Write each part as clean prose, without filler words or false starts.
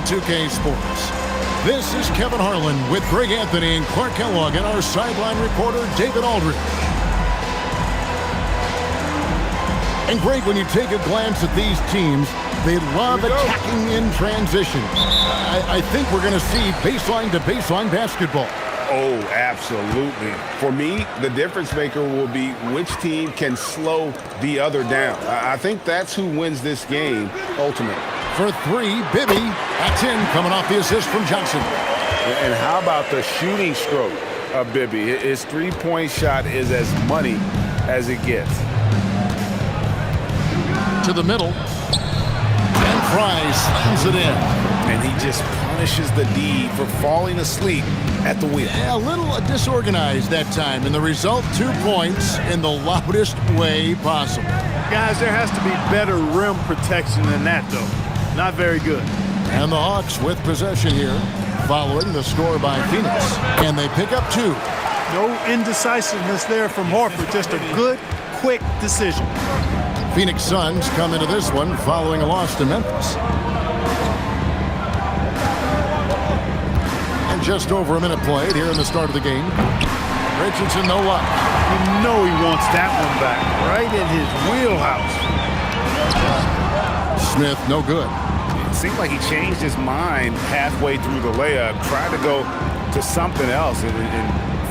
2K Sports. This is Kevin Harlan with Greg Anthony and Clark Kellogg and our sideline reporter, David Aldridge. And Greg, when you take a glance at these teams, they love attacking in transition. I think we're going to see baseline-to-baseline basketball. Oh, absolutely. For me, the difference maker will be which team can slow the other down. I think that's who wins this game ultimately. For three, Bibby. That's in, coming off the assist from Johnson. And how about the shooting stroke of Bibby? His three-point shot is as money as it gets. To the middle. And Fry slams it in. And he just punishes the D for falling asleep at the wheel. Yeah, a little disorganized that time, and the result, 2 points in the loudest way possible. Guys, there has to be better rim protection than that, though. Not very good. And the Hawks with possession here, following the score by Phoenix. And they pick up 2. No indecisiveness there from Horford. Just a good, quick decision. Phoenix Suns come into this one following a loss to Memphis. And just over a minute played here in the start of the game. Richardson, no luck. You know he wants that one back, right in his wheelhouse. Smith, no good. It seemed like he changed his mind halfway through the layup, tried to go to something else, and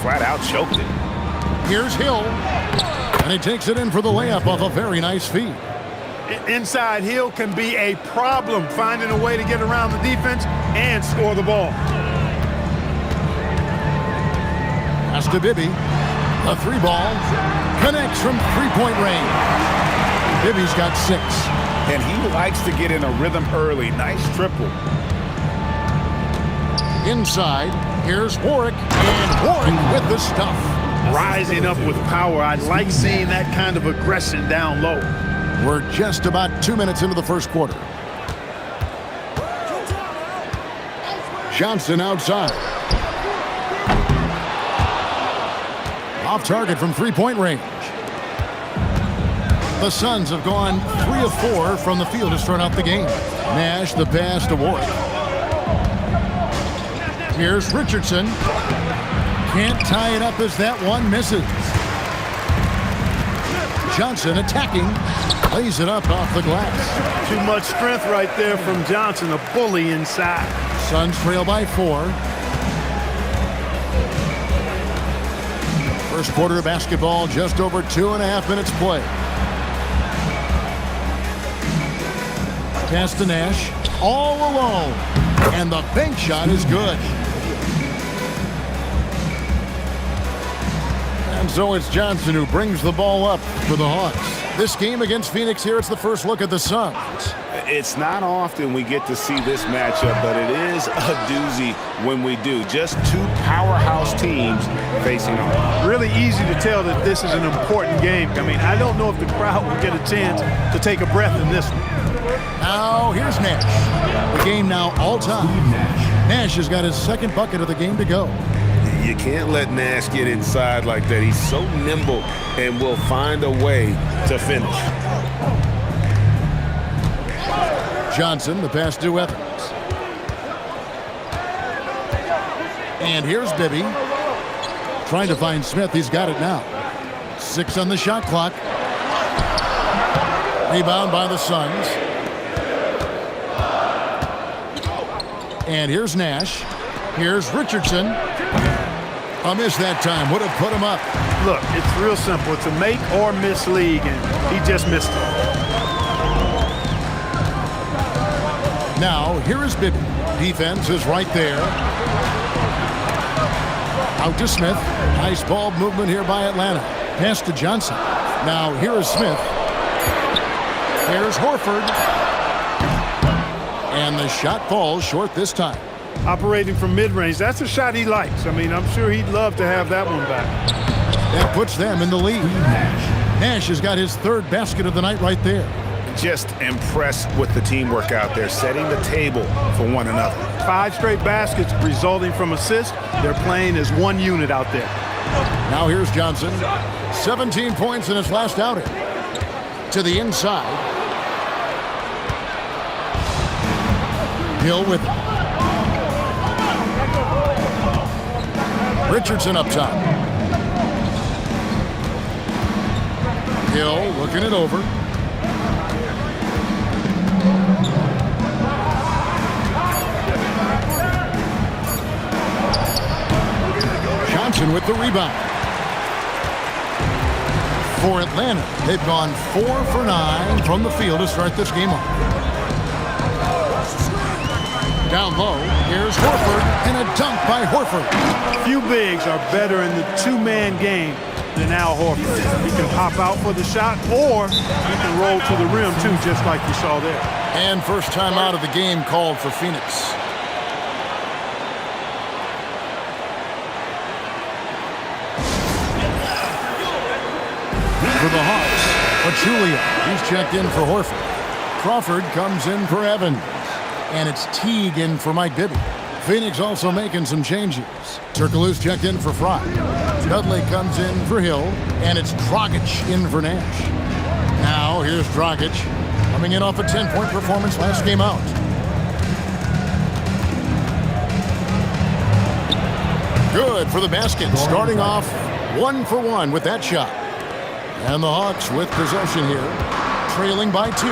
flat out choked it. Here's Hill, and he takes it in for the layup off a very nice feed. Inside, Hill can be a problem finding a way to get around the defense and score the ball. Pass to Bibby. A 3-ball. Connects from three-point range. Bibby's got 6. And he likes to get in a rhythm early. Nice triple. Inside, here's Warwick. And Warwick with the stuff. Rising up with power. I like seeing that kind of aggression down low. We're just about 2 minutes into the first quarter. Johnson outside. Off target from three-point range. The Suns have gone 3 of 4 from the field to start out the game. Nash the pass to Warwick. Here's Richardson. Can't tie it up as that one misses. Johnson attacking. Lays it up off the glass. Too much strength right there from Johnson, a bully inside. Suns trail by 4. First quarter of basketball, just over 2.5 minutes play. Pass to Nash, all alone, and the bank shot is good. And so it's Johnson who brings the ball up for the Hawks. This game against Phoenix here, it's the first look at the Suns. It's not often we get to see this matchup, but it is a doozy when we do. Just 2 powerhouse teams facing off. Really easy to tell that this is an important game. I mean, I don't know if the crowd will get a chance to take a breath in this one. Now, here's Nash. The game now all-time. Nash has got his 2nd bucket of the game to go. You can't let Nash get inside like that. He's so nimble and will find a way to finish. Johnson, the pass to Evans. And here's Bibby. Trying to find Smith. He's got it now. 6 on the shot clock. Rebound by the Suns. And here's Nash. Here's Richardson. A miss that time. Would have put him up. Look, it's real simple. It's a make or miss league, and he just missed it. Now, here is Bibby. Defense is right there. Out to Smith. Nice ball movement here by Atlanta. Pass to Johnson. Now, here is Smith. Here's Horford. And the shot falls short this time. Operating from mid-range, that's a shot he likes. I mean, I'm sure he'd love to have that one back. That puts them in the lead. Nash has got his 3rd basket of the night right there. Just impressed with the teamwork out there, setting the table for one another. 5 straight baskets resulting from assists. They're playing as one unit out there. Now here's Johnson. 17 points in his last outing. To the inside. Hill with it. Richardson up top. Hill looking it over. Johnson with the rebound. For Atlanta, they've gone 4 for 9 from the field to start this game off. Down low, here's Horford, and a dunk by Horford. Few bigs are better in the two-man game than Al Horford. He can pop out for the shot, or he can roll to the rim, too, just like you saw there. And first time out of the game called for Phoenix. For the Hawks, Pachulia, he's checked in for Horford. Crawford comes in for Evans. And it's Teague in for Mike Bibby. Phoenix also making some changes. Turkoglu's checked in for Fry. Dudley comes in for Hill. And it's Dragic in for Nash. Now here's Dragic coming in off a 10-point performance last game out. Good for the basket. Starting off 1 for 1 with that shot. And the Hawks with possession here. Trailing by 2.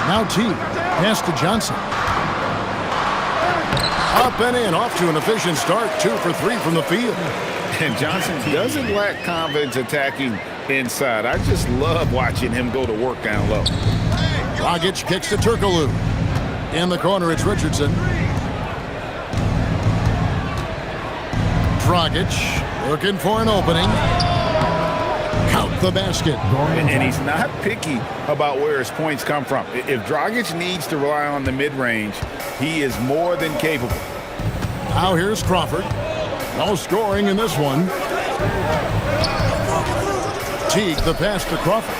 Now T. Pass to Johnson. Up and in. Off to an efficient start. 2 for 3 from the field. And Johnson doesn't lack confidence attacking inside. I just love watching him go to work down low. Dragic kicks to Turkoglu. In the corner, it's Richardson. Dragic looking for an opening. Count the basket. And he's not picky about where his points come from. If Dragic needs to rely on the mid-range, he is more than capable. Now here's Crawford. No scoring in this one. Teague the pass to Crawford.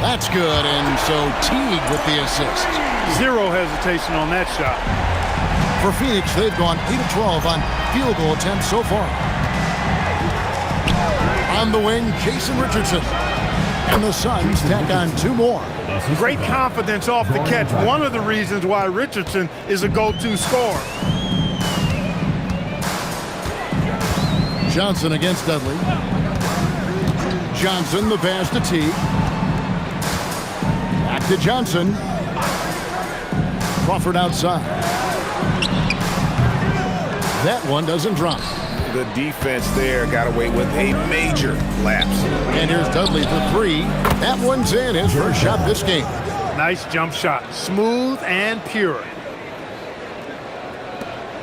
That's good, and so Teague with the assist. Zero hesitation on that shot. For Phoenix, they've gone 8 of 12 on field goal attempts so far. On the wing, Jason Richardson. And the Suns tack on 2 more. Great confidence off the catch. One of the reasons why Richardson is a go-to scorer. Johnson against Dudley. Johnson, the pass to Teague. Back to Johnson. Crawford outside. That one doesn't drop. The defense there got away with a major lapse. And here's Dudley for 3. That one's in. His first shot this game. Nice jump shot. Smooth and pure.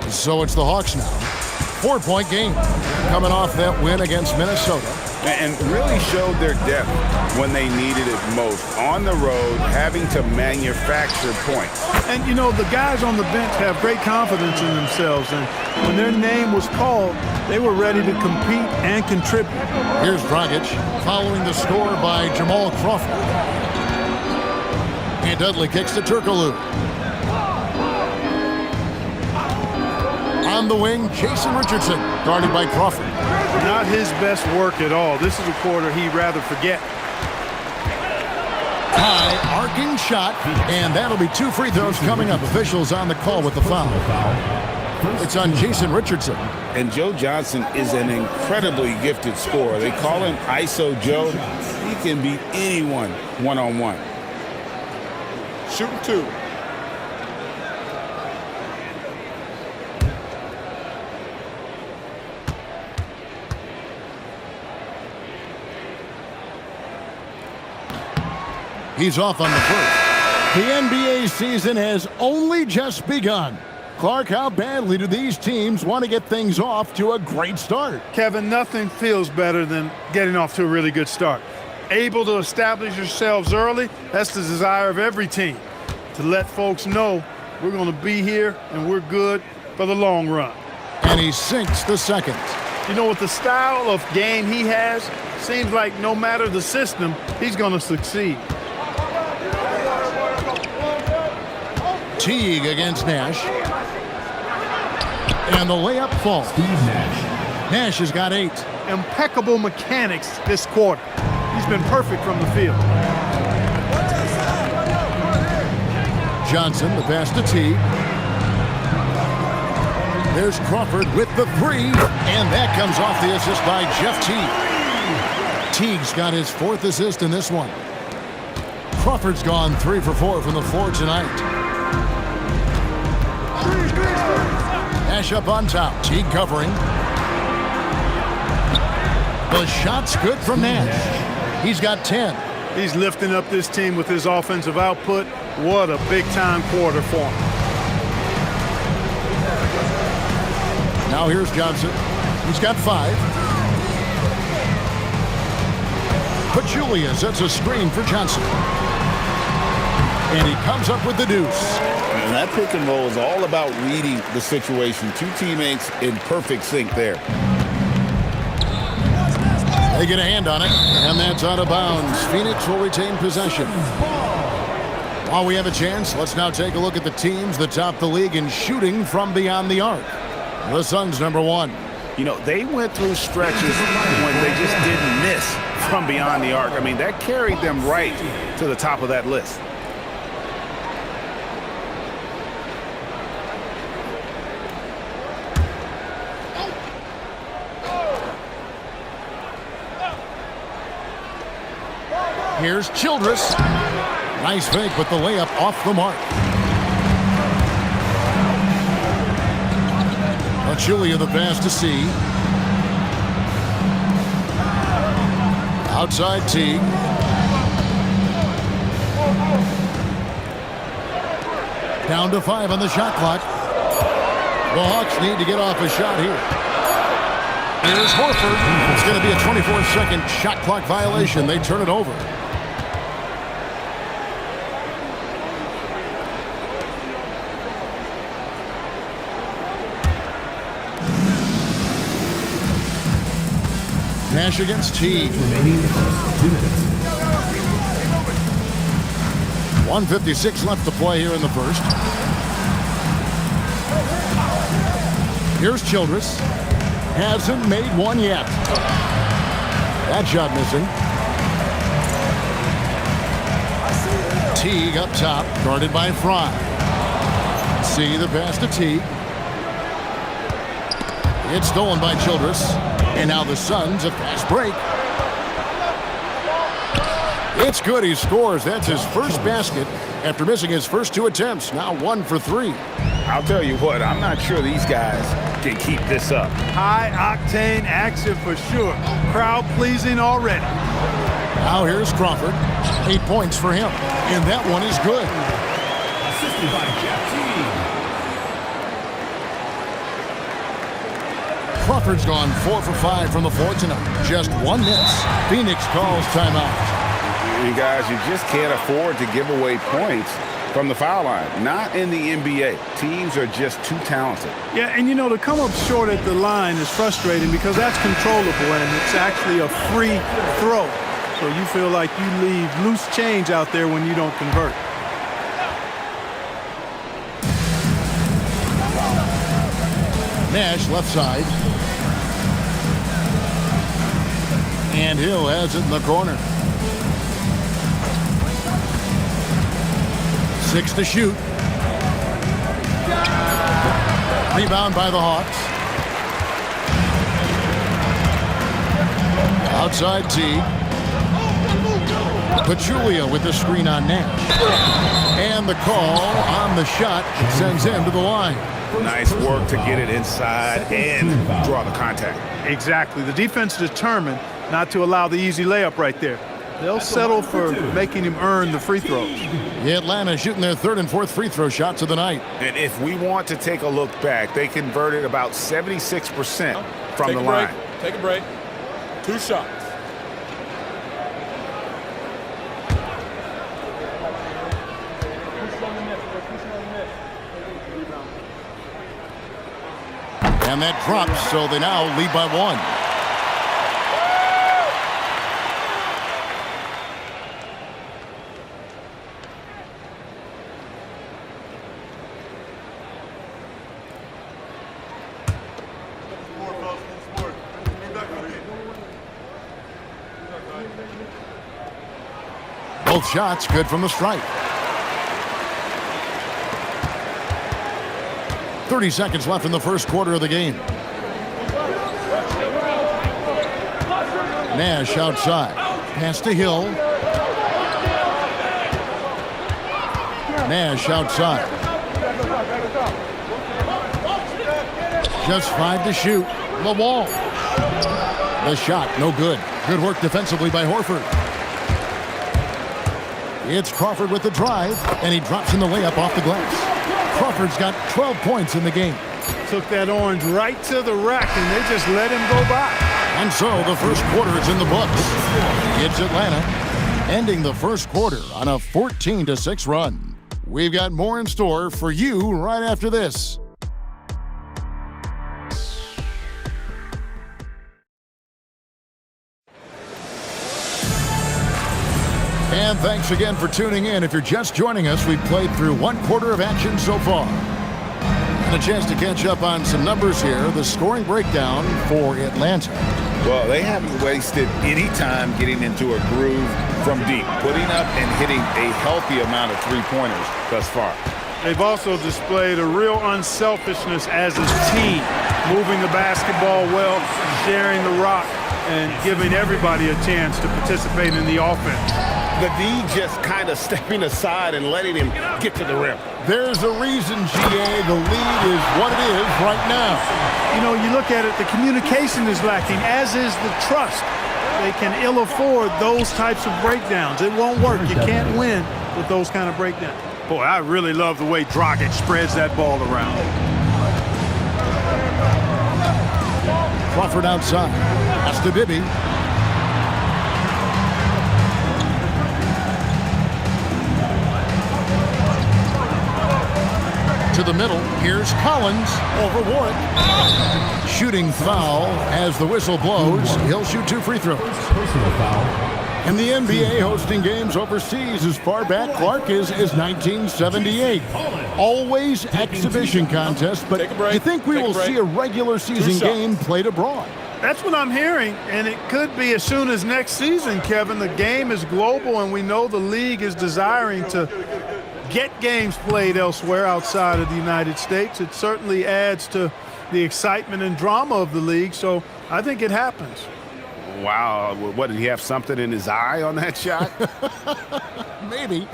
So it's the Hawks now. 4-point game. Coming off that win against Minnesota. And really showed their depth when they needed it most. On the road, having to manufacture points. And, you know, the guys on the bench have great confidence in themselves. And when their name was called, they were ready to compete and contribute. Here's Dragic following the score by Jamal Crawford. And Dudley kicks to Turkoglu. On the wing, Jason Richardson, guarded by Crawford. Not his best work at all. This is a quarter he'd rather forget. High arcing shot, and that'll be 2 free throws coming up. Officials on the call with the foul. It's on Jason Richardson. And Joe Johnson is an incredibly gifted scorer. They call him ISO Joe. He can beat anyone one-on-one. Shooting 2. He's off on the first. The NBA season has only just begun. Clark, how badly do these teams want to get things off to a great start? Kevin, nothing feels better than getting off to a really good start. Able to establish yourselves early, that's the desire of every team. To let folks know we're going to be here and we're good for the long run. And he sinks the second. You know, with the style of game he has, seems like no matter the system, he's going to succeed. Teague against Nash. And the layup falls. Nash has got 8. Impeccable mechanics this quarter. He's been perfect from the field. Johnson, the pass to Teague. There's Crawford with the three, and that comes off the assist by Jeff Teague. Teague's got his 4th assist in this one. Crawford's gone 3 for 4 from the floor tonight. Nash up on top. Teague covering. The shot's good from Nash. He's got 10. He's lifting up this team with his offensive output. What a big-time quarter for him. Now here's Johnson. He's got 5. Pachulia sets a screen for Johnson. And he comes up with the deuce. And that pick and roll is all about reading the situation. 2 teammates in perfect sync there. They get a hand on it, and that's out of bounds. Phoenix will retain possession. While we have a chance, let's now take a look at the teams that top the league in shooting from beyond the arc. The Suns, number 1. You know, they went through stretches when they just didn't miss from beyond the arc. I mean, that carried them right to the top of that list. Here's Childress. Nice fake, but the layup off the mark. Pachulia the pass to C. Outside Teague. Down to 5 on the shot clock. The Hawks need to get off a shot here. Here's Horford. It's going to be a 24-second shot clock violation. They turn it over. Nash against Teague. 1:56 left to play here in the first. Here's Childress. Hasn't made one yet. That shot missing. Teague up top, guarded by Fry. See the pass to Teague. It's stolen by Childress. And now the Suns a fast break. It's good. He scores. That's his first basket after missing his first 2 attempts. Now 1 for 3. I'll tell you what, I'm not sure these guys can keep this up. High-octane action for sure. Crowd-pleasing already. Now here's Crawford. 8 points for him. And that one is good. Assisted by Jeff Teague. Crawford's gone 4 for 5 from the floor tonight. Just 1 miss. Phoenix calls timeout. You guys, you just can't afford to give away points from the foul line. Not in the NBA. Teams are just too talented. Yeah, and you know, to come up short at the line is frustrating because that's controllable and it's actually a free throw. So you feel like you leave loose change out there when you don't convert. Nash left side. And Hill has it in the corner. 6 to shoot. Rebound by the Hawks. Outside Teague. Pachulia with the screen on Nash. And the call on the shot sends him to the line. Nice work to get it inside and draw the contact. Exactly. The defense determined not to allow the easy layup right there. They'll settle for making him earn the free throws. Atlanta shooting their 3rd and 4th free throw shots of the night. And if we want to take a look back, they converted about 76% from the line. Take a break. 2 shots. And that drops, so they now lead by 1. Both shots good from the stripe. 30 seconds left in the first quarter of the game. Nash outside. Pass to Hill. Nash outside. Just 5 to shoot. The wall. The shot, no good. Good work defensively by Horford. It's Crawford with the drive, and he drops in the layup off the glass. Crawford's got 12 points in the game. Took that orange right to the rack, and they just let him go by. And so the first quarter is in the books. It's Atlanta, ending the first quarter on a 14-6 run. We've got more in store for you right after this. And thanks again for tuning in. If you're just joining us, we've played through one quarter of action so far. And a chance to catch up on some numbers here. The scoring breakdown for Atlanta. Well, they haven't wasted any time getting into a groove from deep, putting up and hitting a healthy amount of three-pointers thus far. They've also displayed a real unselfishness as a team, moving the basketball well, sharing the rock, and giving everybody a chance to participate in the offense. The D just kind of stepping aside and letting him get to the rim. There's a reason, GA, the lead is what it is right now. You know, you look at it, the communication is lacking, as is the trust. They can ill afford those types of breakdowns. It won't work. You can't win with those kind of breakdowns. Boy, I really love the way Dragic spreads that ball around. Crawford outside. That's to Bibby. To the middle. Here's Collins over Warwick. Shooting foul as the whistle blows. He'll shoot 2 free throws. Personal foul. And the NBA hosting games overseas as far back, Clark, is 1978. Always exhibition contests, but you think we will see a regular season game played abroad? That's what I'm hearing, and it could be as soon as next season, Kevin. The game is global, and we know the league is desiring to get games played elsewhere outside of the United States. It certainly adds to the excitement and drama of the league, so I think it happens. Wow, what, did he have something in his eye on that shot? Maybe.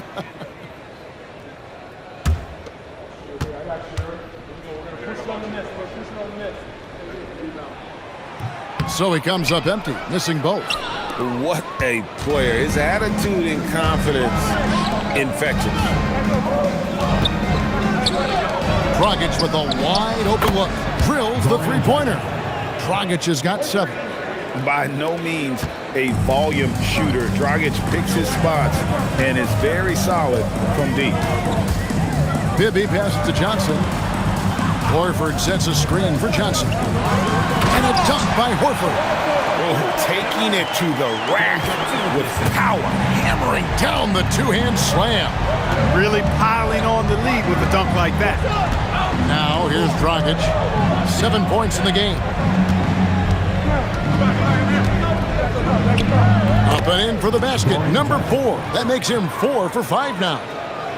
So he comes up empty, missing both. What a player. His attitude and confidence infectious. Dragic with a wide open look. Drills the three-pointer. Dragic has got 7. By no means a volume shooter. Dragic picks his spots and is very solid from deep. Bibby passes to Johnson. Horford sets a screen for Johnson. And a dunk by Horford. Oh, taking it to the rack with power. Hammering down the two-hand slam. Really piling on the lead with a dunk like that. Now here's Dragic. 7 points in the game. Up and in for the basket. Number 4. That makes him 4 for 5 now.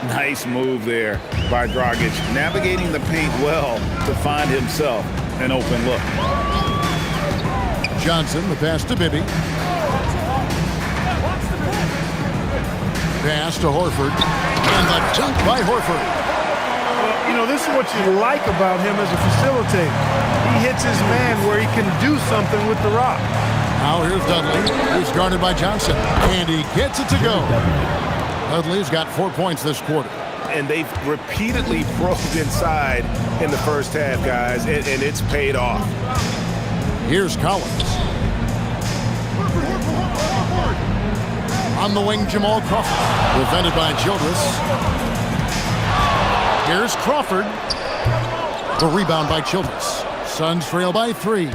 Nice move there by Dragic, navigating the paint well to find himself an open look. Johnson, the pass to Bibby. Pass to Horford. And the dunk by Horford. Well, you know, this is what you like about him as a facilitator. He hits his man where he can do something with the rock. Now here's Dudley, who's guarded by Johnson. And he gets it to go. Dudley's got 4 points this quarter. And they've repeatedly probed inside in the first half, guys, and it's paid off. Here's Collins. On the wing, Jamal Crawford. Defended by Childress. Here's Crawford. The rebound by Childress. Suns trail by 3.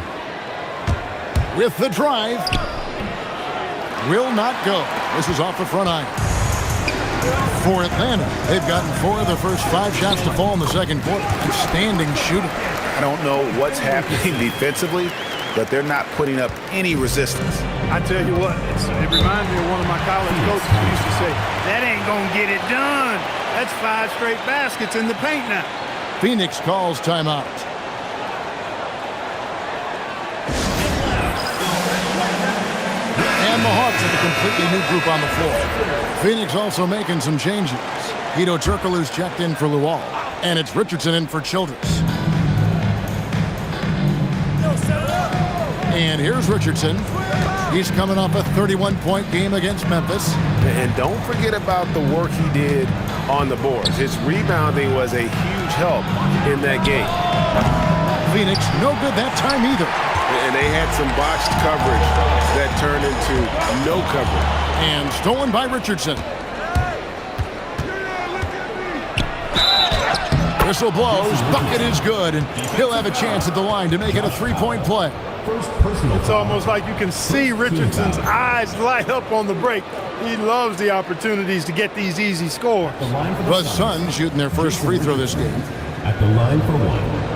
With the drive. Will not go. This is off the front iron. For Atlanta, they've gotten 4 of their first 5 shots to fall in the second quarter. Outstanding shooting. I don't know what's happening defensively, but they're not putting up any resistance. I tell you what, it reminds me of one of my college coaches who used to say, that ain't going to get it done. That's 5 straight baskets in the paint now. Phoenix calls timeout. And the Hawks have a completely new group on the floor. Phoenix also making some changes. Hedo Turkoglu's checked in for Luol. And it's Richardson in for Childress. And here's Richardson. He's coming off a 31-point game against Memphis. And don't forget about the work he did on the boards. His rebounding was a huge help in that game. Phoenix, no good that time either. And they had some botched coverage that turned into no coverage. And stolen by Richardson. Whistle blows, bucket is good, and he'll have a chance at the line to make it a three-point play. It's almost like you can see Richardson's eyes light up on the break. He loves the opportunities to get these easy scores. The Suns shooting their first free throw this game. At the line for one.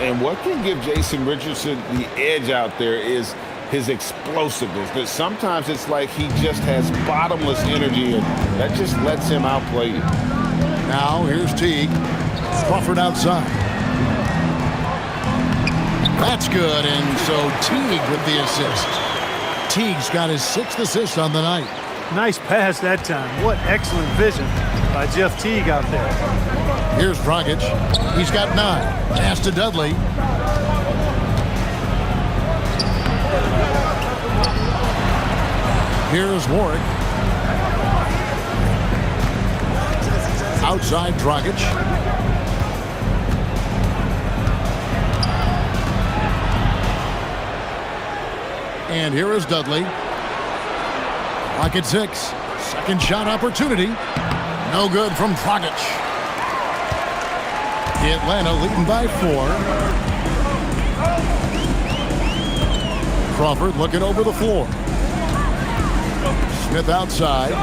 And what can give Jason Richardson the edge out there is his explosiveness. But sometimes it's like he just has bottomless energy, and that just lets him outplay you. Now here's Teague. Crawford outside. That's good, and so Teague with the assist. Teague's got his 6th assist on the night. Nice pass that time. What excellent vision by Jeff Teague out there. Here's Dragic. He's got 9. Pass to Dudley. Here's Warwick. Outside Dragic. And here is Dudley. Clock at 6. Second shot opportunity. No good from Dragic. Atlanta leading by 4. Crawford looking over the floor. Smith outside.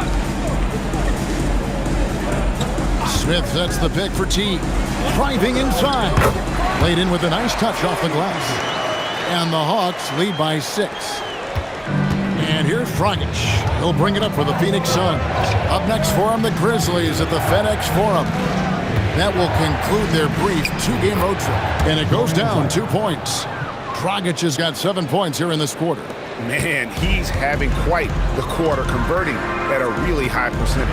Smith sets the pick for Teague. Driving inside. Laid in with a nice touch off the glass. And the Hawks lead by 6. And here's Dragic. He'll bring it up for the Phoenix Suns. Up next for them, the Grizzlies at the FedEx Forum. That will conclude their brief 2-game road trip. And it goes down 2 points. Dragic has got 7 points here in this quarter. Man, he's having quite the quarter, converting at a really high percentage.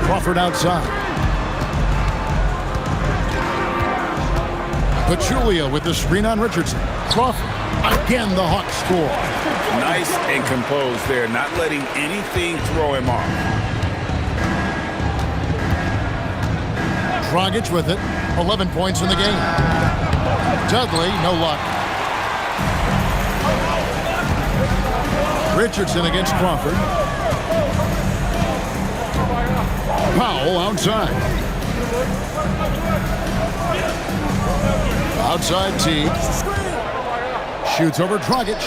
Crawford outside. Pachulia with the screen on Richardson. Crawford. Again, the Hawks score. Nice and composed there, not letting anything throw him off. Dragic with it. 11 points in the game. Dudley, no luck. Richardson against Crawford. Powell outside. Outside Teague. Shoots over Dragic.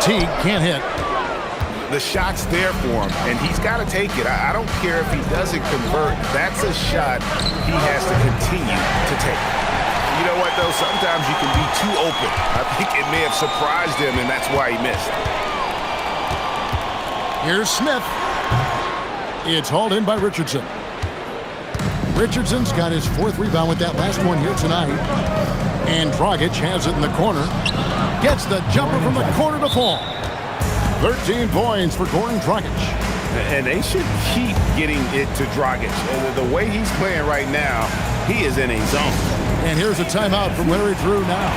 Teague can't hit. The shot's there for him, and he's got to take it. I don't care if he doesn't convert. That's a shot he has to continue to take. You know what, though? Sometimes you can be too open. I think it may have surprised him, and that's why he missed. Here's Smith. It's hauled in by Richardson. Richardson's got his 4th rebound with that last one here tonight. And Dragic has it in the corner. Gets the jumper from the corner to fall. 13 points for Goran Dragic. And they should keep getting it to Dragic. And the way he's playing right now, he is in a zone. And here's a timeout from Larry Drew now.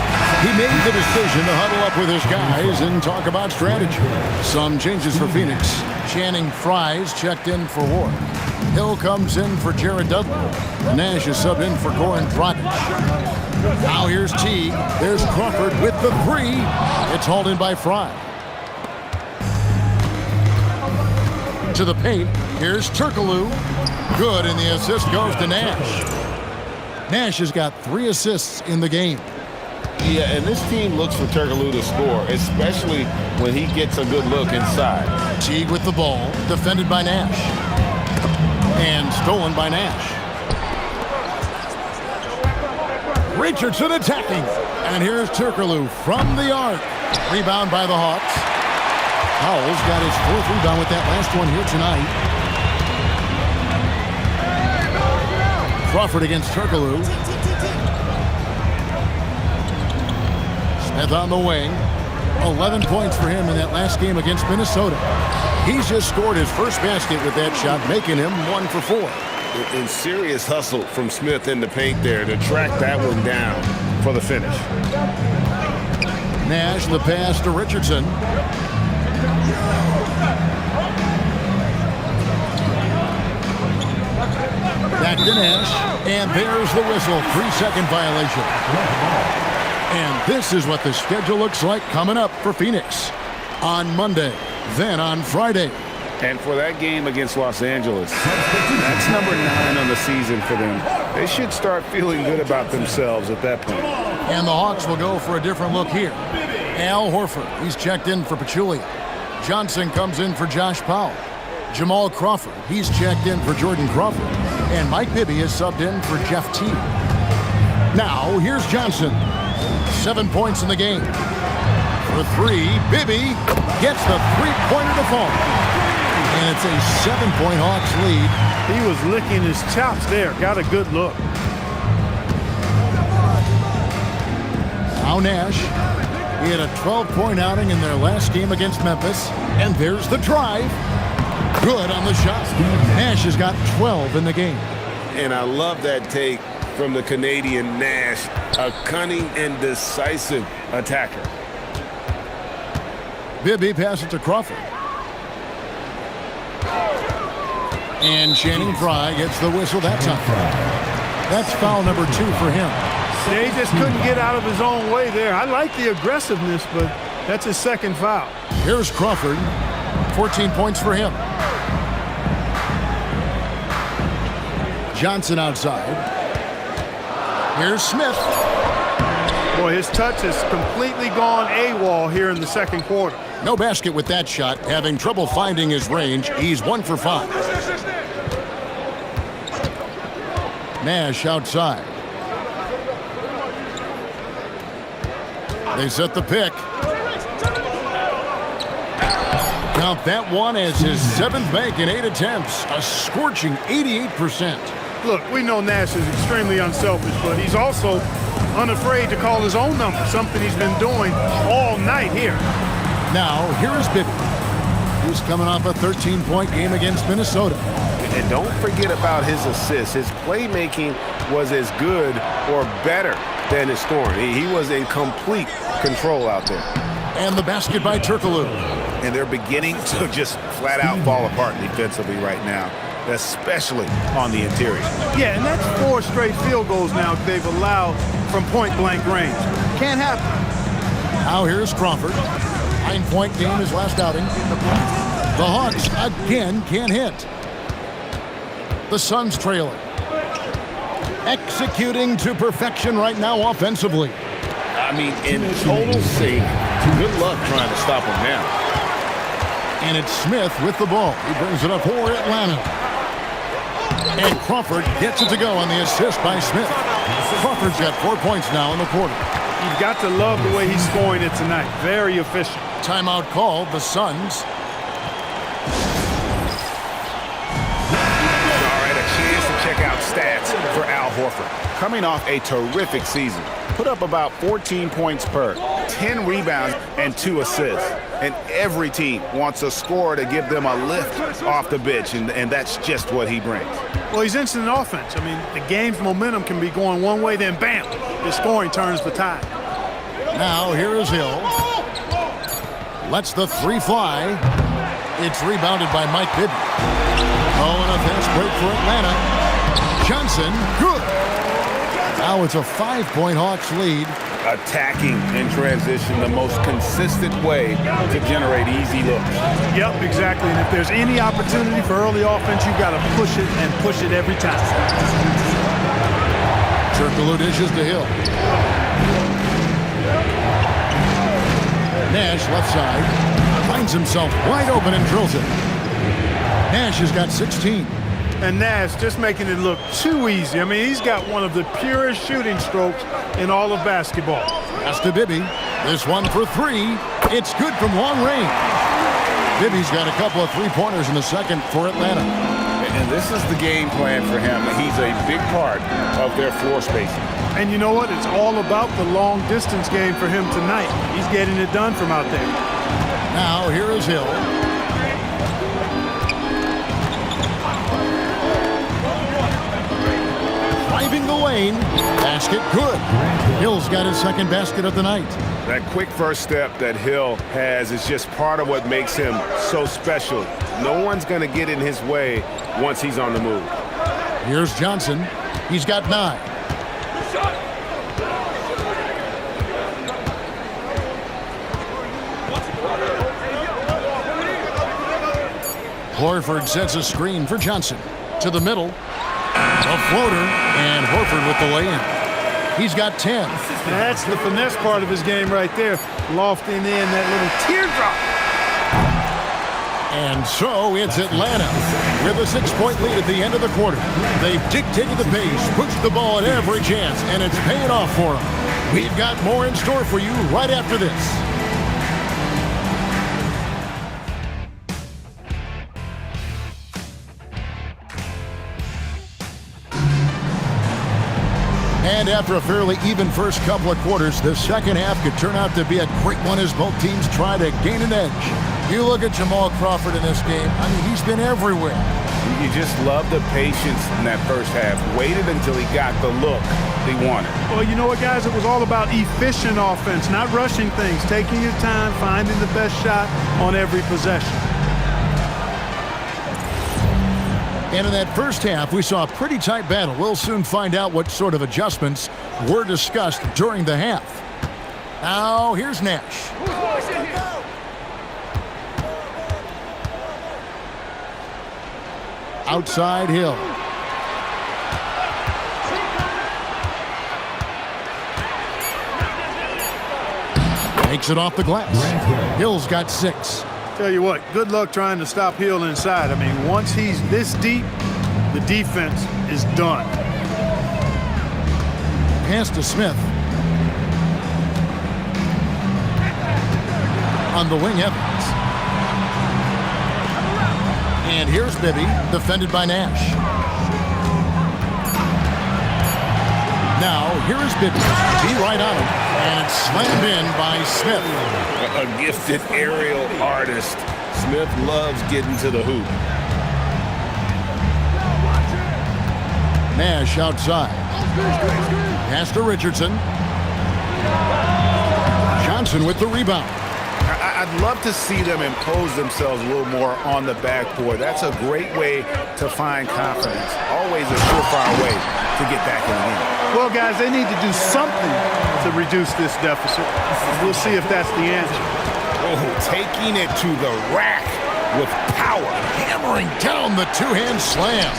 He made the decision to huddle up with his guys and talk about strategy. Some changes for Phoenix. Channing Frye's checked in for Ward. Hill comes in for Jared Dudley. Nash is subbed in for Goran Dragic. Now here's Teague. There's Crawford with the 3. It's hauled in by Frye. To the paint. Here's Turkoglu. Good, and the assist goes to Nash. Nash has got 3 assists in the game. Yeah, and this team looks for Turkoglu to score, especially when he gets a good look inside. Teague with the ball, defended by Nash. And stolen by Nash. Richardson attacking. And here's Turkoglu from the arc. Rebound by the Hawks. Howell's got his 4th rebound with that last one here tonight. Crawford against Turkoglu. Smith on the wing. 11 points for him in that last game against Minnesota. He's just scored his first basket with that shot, making him 1 for 4. And serious hustle from Smith in the paint there to track that one down for the finish. Nash, the pass to Richardson. Back to Nash, and there's the whistle. 3-second violation. And this is what the schedule looks like coming up for Phoenix on Monday, then on Friday. And for that game against Los Angeles, that's number 9 on the season for them. They should start feeling good about themselves at that point. And the Hawks will go for a different look here. Al Horford, he's checked in for Pachulia. Johnson comes in for Josh Powell. Jamal Crawford, he's checked in for Jordan Crawford. And Mike Bibby is subbed in for Jeff Teague. Now, here's Johnson. 7 points in the game. For 3, Bibby gets the three-pointer to fall. And it's a 7-point Hawks lead. He was licking his chops there. Got a good look. Now Nash. He had a 12-point outing in their last game against Memphis. And there's the drive. Good on the shot. Nash has got 12 in the game. And I love that take from the Canadian Nash, a cunning and decisive attacker. Bibby passes to Crawford. And Channing Frye gets the whistle that time. That's foul number 2 for him. They just couldn't get out of his own way there. I like the aggressiveness, but that's his 2nd foul. Here's Crawford. 14 points for him. Johnson outside. Here's Smith. Boy, his touch has completely gone AWOL here in the 2nd quarter. No basket with that shot. Having trouble finding his range. He's 1 for 5. Nash outside. They set the pick. Count that one as his 7th bank in 8 attempts. A scorching 88%. Look, we know Nash is extremely unselfish, but he's also unafraid to call his own number, something he's been doing all night here. Now, here is Bibby. He's coming off a 13-point game against Minnesota. And don't forget about his assists. His playmaking was as good or better than his scoring. He was in complete control out there. And the basket by Turkoglu. And they're beginning to just flat out fall apart defensively right now, especially on the interior. Yeah, and that's 4 straight field goals now they've allowed from point-blank range. Can't happen. Now here's Crawford. 9-point game his last outing. The Hawks again can't hit. The Suns trailing. Executing to perfection right now offensively. I mean, in total sync. Good luck trying to stop him now. And it's Smith with the ball. He brings it up for Atlanta. And Crawford gets it to go on the assist by Smith. Crawford's got 4 points now in the quarter. You've got to love the way he's scoring it tonight. Very efficient. Timeout called, the Suns. All right, a chance to check out stats for Al Horford. Coming off a terrific season. Put up about 14 points per, 10 rebounds, and 2 assists. And every team wants a scorer to give them a lift off the bench, and that's just what he brings. Well, he's instant offense. I mean, the game's momentum can be going one way, then bam, his scoring turns the tide. Now here is Hill. Lets the 3 fly. It's rebounded by Mike Bibby. Oh, and a fast break for Atlanta. Johnson, good. Now it's a 5-point Hawks lead. Attacking in transition, the most consistent way to generate easy looks. Yep, exactly. And if there's any opportunity for early offense, you've got to push it and push it every time. Turkoglu dishes to Hill. Nash left side. Finds himself wide open and drills it. Nash has got 16. And Nash just making it look too easy. I mean, he's got one of the purest shooting strokes in all of basketball. Pass to Bibby. This one for three. It's good from long range. Bibby's got a couple of three-pointers in the second for Atlanta. And this is the game plan for him. He's a big part of their floor spacing. And you know what? It's all about the long-distance game for him tonight. He's getting it done from out there. Now, here is Hill. Driving the lane. Basket good. Hill's got his second basket of the night. That quick first step that Hill has is just part of what makes him so special. No one's going to get in his way once he's on the move. Here's Johnson. He's got 9. Horford sets a screen for Johnson. To the middle. A floater. And Horford with the lay-in. He's got 10. That's the finesse part of his game right there. Lofting in that little teardrop. And so it's Atlanta with a 6-point lead at the end of the quarter. They've dictated the pace, pushed the ball at every chance, and it's paying off for them. We've got more in store for you right after this. And after a fairly even first couple of quarters, the second half could turn out to be a great one as both teams try to gain an edge. You look at Jamal Crawford in this game, I mean, he's been everywhere. You just love the patience in that first half. Waited until he got the look he wanted. Well, you know what, guys? It was all about efficient offense, not rushing things, taking your time, finding the best shot on every possession. And in that first half, we saw a pretty tight battle. We'll soon find out what sort of adjustments were discussed during the half. Now, here's Nash. Outside Hill. Makes it off the glass. Hill's got 6. Tell you what, good luck trying to stop Hill inside. I mean, once he's this deep, the defense is done. Pass to Smith. On the wing, Evans. And here's Bibby, defended by Nash. Now, here is Bibby. Be right on him. And it's slammed in by Smith. A gifted aerial artist. Smith loves getting to the hoop. Nash outside. Pass to Richardson. Johnson with the rebound. I'd love to see them impose themselves a little more on the backboard. That's a great way to find confidence. Always a surefire way to get back in the game. Well, guys, they need to do something to reduce this deficit. We'll see if that's the answer. Oh, taking it to the rack with power. Hammering down the two-hand slam.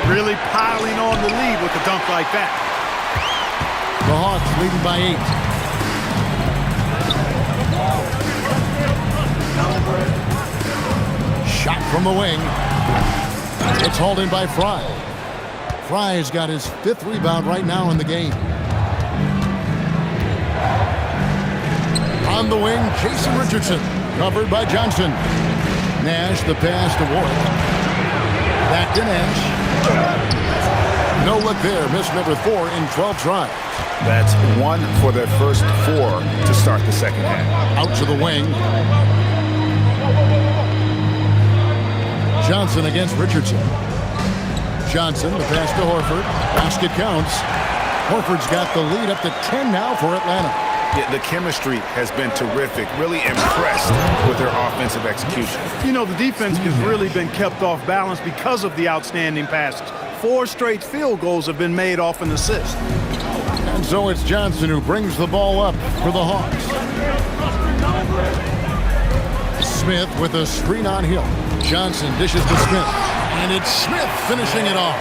Really piling on the lead with a dunk like that. The Hawks leading by 8. Shot from the wing. It's hauled in by Fry. Fry's got his 5th rebound right now in the game. On the wing, Jason Richardson. Covered by Johnson. Nash, the pass to Warren. Back to Nash. No look there. Miss number 4 in 12 tries. That's 1 for their first 4 to start the second half. Out to the wing. Johnson against Richardson. Johnson, the pass to Horford. Basket counts. Horford's got the lead up to 10 now for Atlanta. Yeah, the chemistry has been terrific. Really impressed with their offensive execution. You know, the defense has really been kept off balance because of the outstanding passes. 4 straight field goals have been made off an assist. And so it's Johnson who brings the ball up for the Hawks. Smith with a screen on Hill. Johnson dishes to Smith. And it's Smith finishing it off.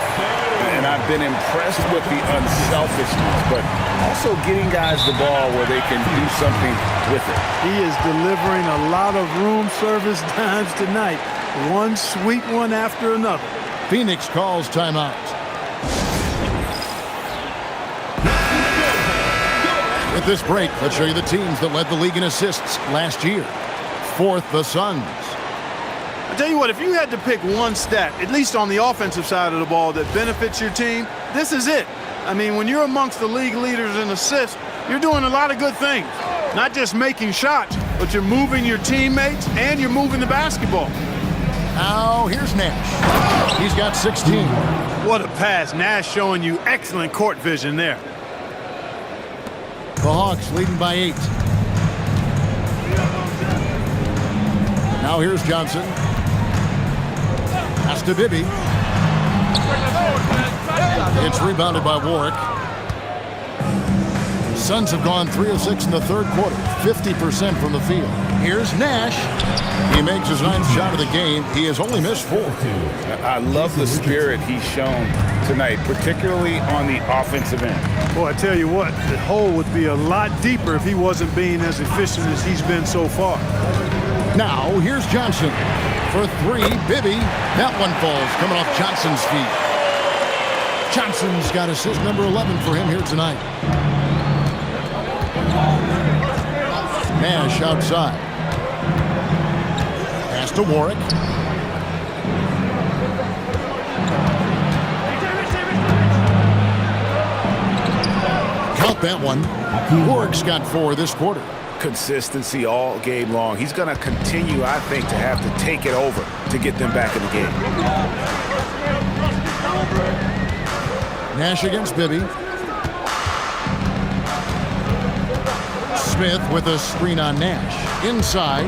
And I've been impressed with the unselfishness, but also getting guys the ball where they can do something with it. He is delivering a lot of room service dimes tonight. One sweet one after another. Phoenix calls timeout. With this break, let's show you the teams that led the league in assists last year. Fourth, the Suns. I tell you what, if you had to pick one stat, at least on the offensive side of the ball, that benefits your team, this is it. I mean, when you're amongst the league leaders in assists, you're doing a lot of good things. Not just making shots, but you're moving your teammates and you're moving the basketball. Now, here's Nash. He's got 16. What a pass. Nash showing you excellent court vision there. The Hawks leading by 8. Now here's Johnson. Pass to Bibby. It's rebounded by Warwick. Suns have gone 3 of 6 in the third quarter, 50% from the field. Here's Nash. He makes his 9th shot of the game. He has only missed 4. I love the spirit he's shown tonight, particularly on the offensive end. Boy, I tell you what, the hole would be a lot deeper if he wasn't being as efficient as he's been so far. Now, here's Johnson. For 3, Bibby. That one falls, coming off Johnson's feet. Johnson's got assist number 11 for him here tonight. Nash outside. Pass to Warwick. Count that one. Warwick's got 4 this quarter. Consistency all game long. He's going to continue, I think, to have to take it over to get them back in the game. Nash against Bibby. Smith with a screen on Nash. Inside.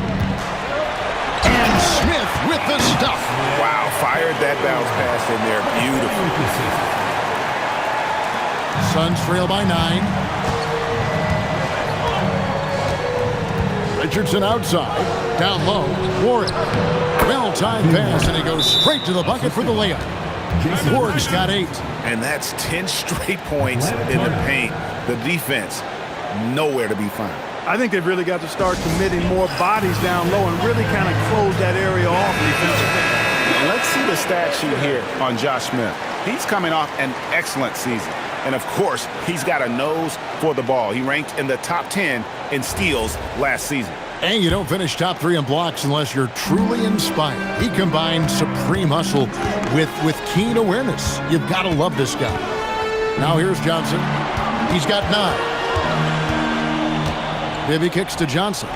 And Smith with the stuff. Wow, fired that bounce pass in there. Beautiful. Suns trail by 9. Richardson outside. Down low. Warwick. Well-timed pass, and he goes straight to the bucket for the layup. Warwick's got 8. And that's 10 straight points in the paint. The defense, nowhere to be found. I think they've really got to start committing more bodies down low and really kind of close that area off defensively. Let's see the stat sheet here on Josh Smith. He's coming off an excellent season. And, of course, he's got a nose for the ball. He ranked in the top 10 in steals last season. And you don't finish top 3 in blocks unless you're truly inspired. He combined supreme hustle with keen awareness. You've got to love this guy. Now here's Johnson. He's got 9. Bibby kicks to Johnson.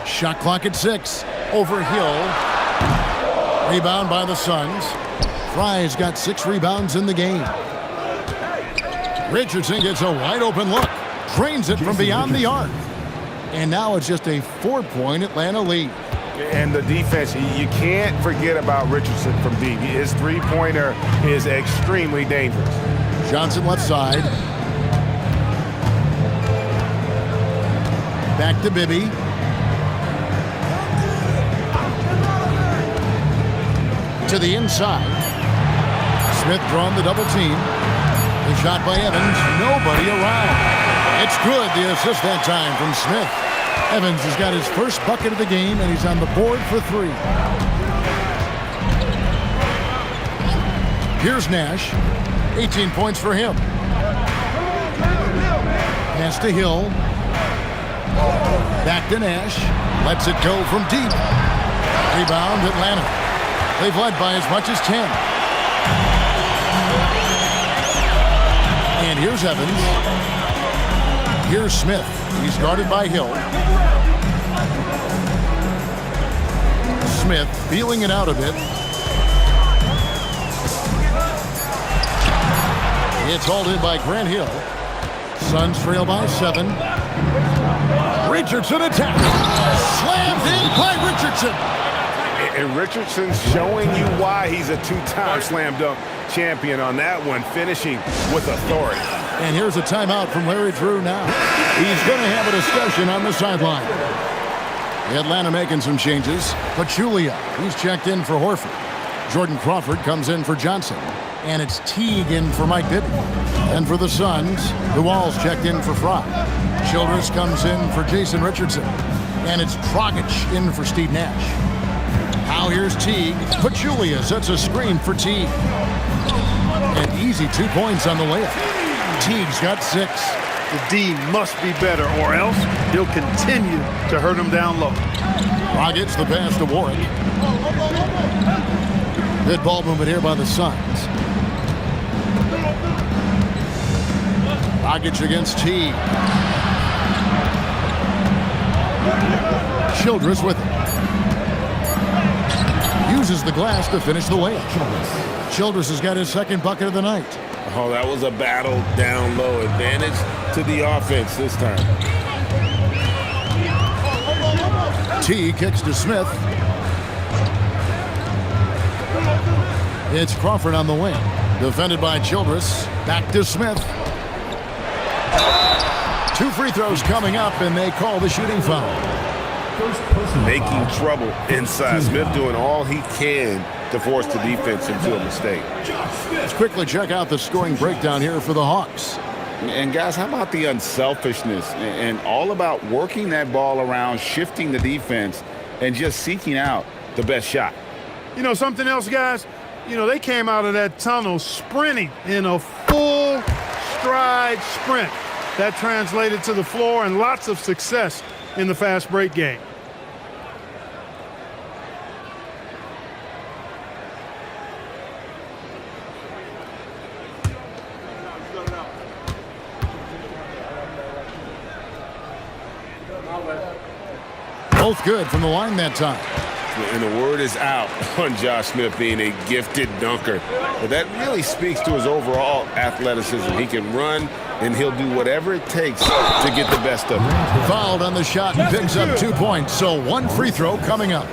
Shot clock at 6. Over Hill. Rebound by the Suns. Fry's got 6 rebounds in the game. Richardson gets a wide open look. Drains it from beyond the arc. And now it's just a 4-point Atlanta lead. And the defense, you can't forget about Richardson from deep. His three-pointer is extremely dangerous. Johnson left side. Back to Bibby. To the inside. Smith drawn the double team. The shot by Evans. Nobody around. It's good, the assist that time from Smith. Evans has got his first bucket of the game, and he's on the board for 3. Here's Nash. 18 points for him. Pass to Hill. Back to Nash. Lets it go from deep. Rebound, Atlanta. They've led by as much as 10. And here's Evans. Here's Smith. He's guarded by Hill. Smith feeling it out a bit. It's hauled in by Grant Hill. Suns trail by 7. Richardson attacks. Slammed in by Richardson. And Richardson's showing you why he's a 2-time slam dunk champion on that one, finishing with authority. And here's a timeout from Larry Drew now. He's going to have a discussion on the sideline. Atlanta making some changes. Pachulia, he's checked in for Horford. Jordan Crawford comes in for Johnson. And it's Teague in for Mike Bibby. And for the Suns, the Walls checked in for Fry. Childress comes in for Jason Richardson. And it's Dragic in for Steve Nash. Now here's Teague. Pachulia sets a screen for Teague. An easy 2 points on the layup. Teague's got 6. The D must be better, or else he'll continue to hurt him down low. Rockets the pass to Warwick. Good ball movement here by the Suns. Rockets against Teague. Childress with it. Uses the glass to finish the layup. Childress has got his second bucket of the night. Oh, that was a battle down low. Advantage to the offense this time. T kicks to Smith. It's Crawford on the wing. Defended by Childress. Back to Smith. 2 free throws coming up, and they call the shooting foul. Making trouble inside. Smith doing all he can to force the defense into a mistake. Let's quickly check out the scoring breakdown here for the Hawks. And guys, how about the unselfishness and all about working that ball around, shifting the defense, and just seeking out the best shot? You know, something else, guys? You know, they came out of that tunnel sprinting in a full stride sprint. That translated to the floor and lots of success in the fast break game. Both good from the line that time. And the word is out on Josh Smith being a gifted dunker. But that really speaks to his overall athleticism. He can run, and he'll do whatever it takes to get the best of it. Fouled on the shot and picks up 2 points. So 1 free throw coming up.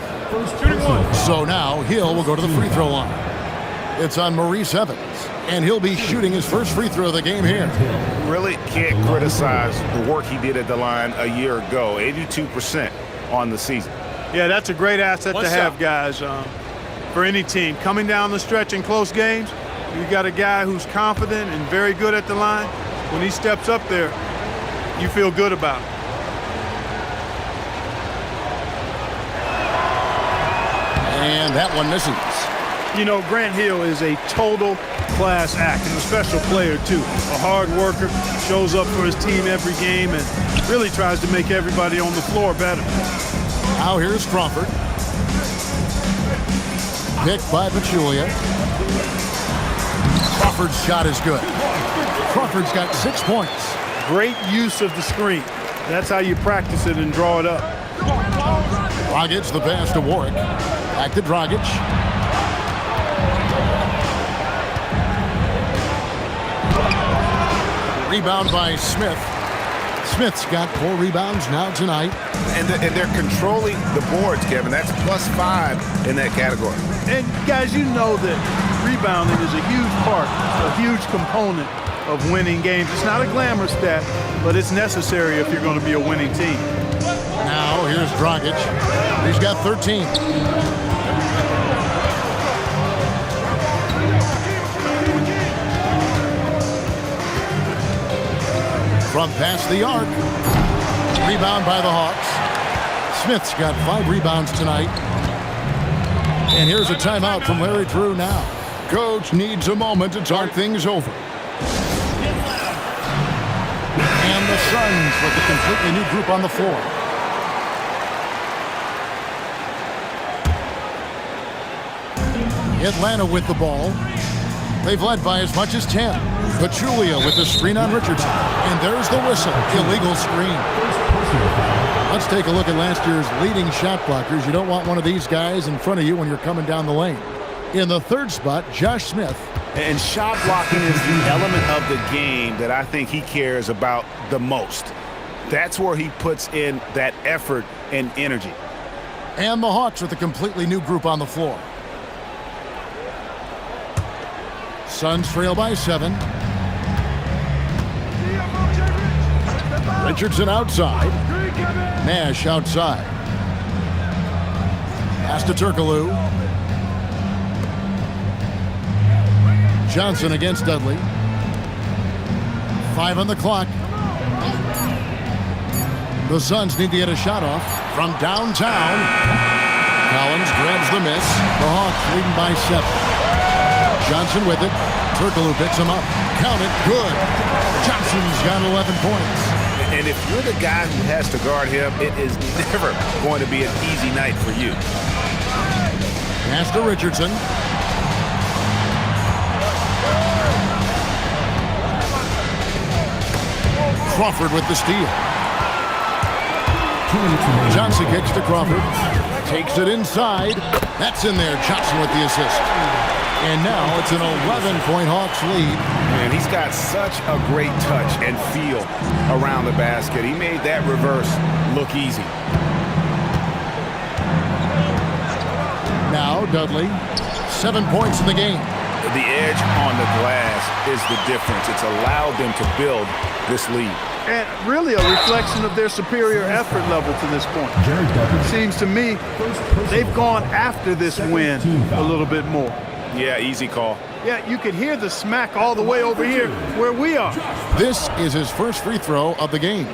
So now Hill will go to the free throw line. It's on Maurice Evans, and he'll be shooting his first free throw of the game here. Really can't criticize the work he did at the line a year ago. 82% on the season. Yeah, that's a great asset to have, guys, for any team. Coming down the stretch in close games, you got a guy who's confident and very good at the line. When he steps up there, you feel good about it. And that one misses. You know, Grant Hill is a total class act and a special player, too. A hard worker, shows up for his team every game, and really tries to make everybody on the floor better. Now here's Crawford. Picked by Pachulia. Crawford's shot is good. Crawford's got 6 points. Great use of the screen. That's how you practice it and draw it up. Dragic the pass to Warwick. Back to Dragic. Rebound by Smith. Smith's got 4 rebounds now tonight. And they're controlling the boards, Kevin. That's +5 in that category. And, guys, you know that rebounding is a huge part, a huge component of winning games. It's not a glamour stat, but it's necessary if you're going to be a winning team. Now here's Dragic. He's got 13. From past the arc. Rebound by the Hawks. Smith's got 5 rebounds tonight. And here's a timeout from Larry Drew now. Coach needs a moment to talk things over. And the Suns with a completely new group on the floor. Atlanta with the ball. They've led by as much as 10. Pachulia with the screen on Richardson. And there's the whistle. Illegal screen. Let's take a look at last year's leading shot blockers. You don't want one of these guys in front of you when you're coming down the lane. In the third spot, Josh Smith. And shot blocking is the element of the game that I think he cares about the most. That's where he puts in that effort and energy. And the Hawks with a completely new group on the floor. Suns trail by 7. Richardson outside. Nash outside. Pass to Turkoglu. Johnson against Dudley. 5 on the clock. The Suns need to get a shot off from downtown. Collins grabs grabs the miss. The Hawks leading by 7. Johnson with it. Turkoglu picks him up. Count it. Good. Johnson's got 11 points. And if you're the guy who has to guard him, it is never going to be an easy night for you. Pass to Richardson. Crawford with the steal. Johnson kicks to Crawford. Takes it inside. That's in there. Johnson with the assist. And now it's an 11-point Hawks lead. And he's got such a great touch and feel around the basket. He made that reverse look easy. Now Dudley. 7 points in the game. The edge on the glass is the difference. It's allowed them to build this lead. And really a reflection of their superior effort level to this point. It seems to me they've gone after this win a little bit more. Yeah, easy call. Yeah, you could hear the smack all the way over here where we are. This is his first free throw of the game.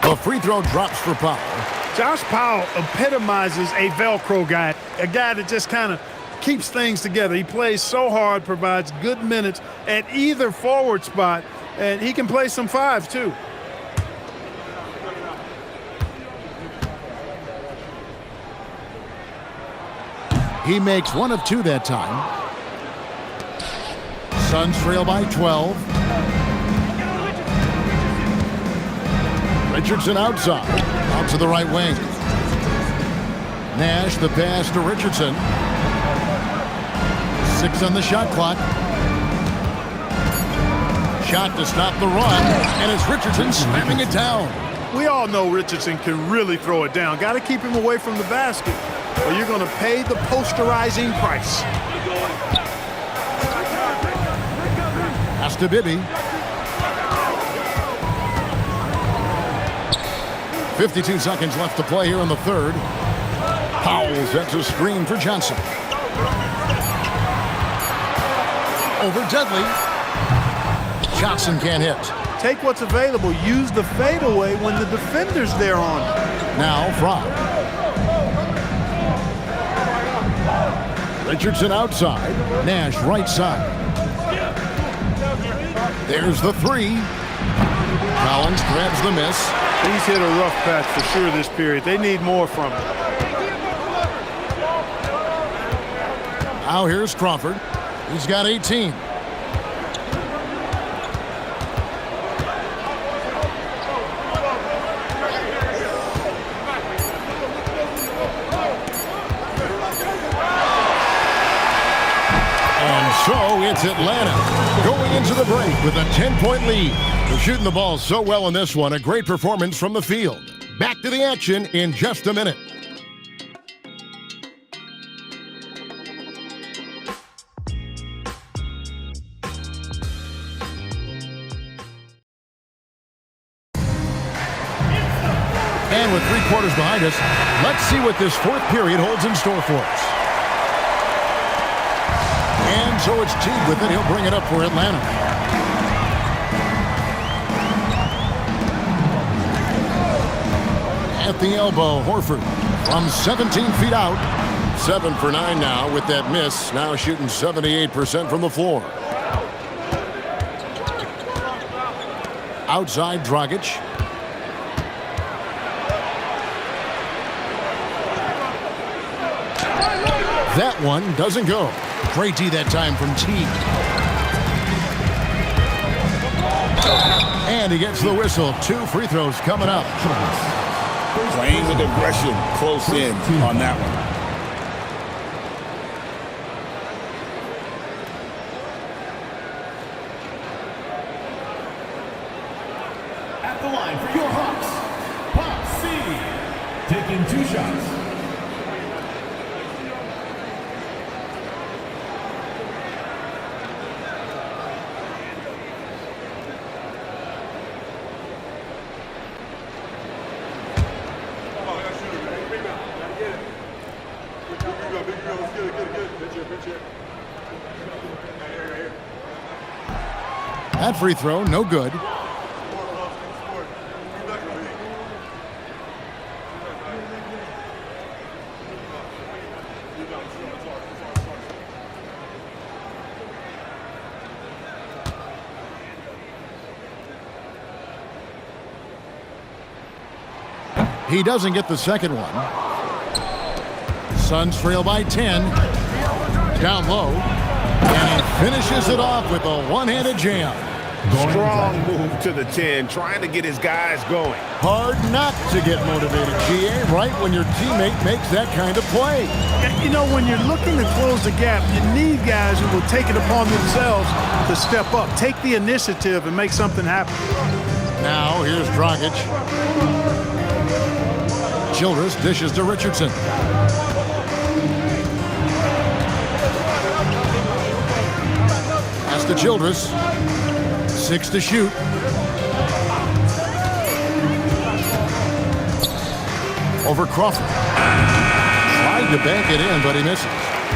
The free throw drops for Powell. Josh Powell epitomizes a Velcro guy, a guy that just kind of keeps things together. He plays so hard, provides good minutes at either forward spot, and he can play some 5 too. He makes 1 of 2 that time. Suns trail by 12. Richardson outside, out to the right wing. Nash the pass to Richardson. 6 on the shot clock. Shot to stop the run, and it's Richardson slamming it down. We all know Richardson can really throw it down. Got to keep him away from the basket, or you're going to pay the posterizing price. Pass to Bibby. 52 seconds left to play here in the third. Powell sets a screen for Johnson. Over Dudley. Johnson can't hit. Take what's available. Use the fadeaway when the defender's there on it. Now Fry. Richardson outside. Nash right side. There's the 3. Collins grabs the miss. He's hit a rough patch for sure this period. They need more from him. Now here's Crawford. He's got 18. And so it's Atlanta going into the break with a 10-point lead. They're shooting the ball so well in this one. A great performance from the field. Back to the action in just a minute. And with 3 quarters behind us, let's see what this fourth period holds in store for us. And so it's Teague with it. He'll bring it up for Atlanta. At the elbow, Horford from 17 feet out. 7 for 9 now with that miss. Now shooting 78% from the floor. Outside, Dragic. That one doesn't go. Great D that time from Teague. And he gets the whistle. 2 free throws coming up. Playing with aggression close in on that one. At the line for your Hawks, Pop C, taking 2 shots. That free throw, no good. He doesn't get the second one. Suns trail by 10. Down low. And he finishes it off with a one-handed jam. Strong move to the 10, trying to get his guys going. Hard not to get motivated, GA, right when your teammate makes that kind of play. You know, when you're looking to close the gap, you need guys who will take it upon themselves to step up, take the initiative, and make something happen. Now, here's Dragic. Childress dishes to Richardson. Pass to Childress. 6 to shoot. Over Crawford. Tried to bank it in, but he misses.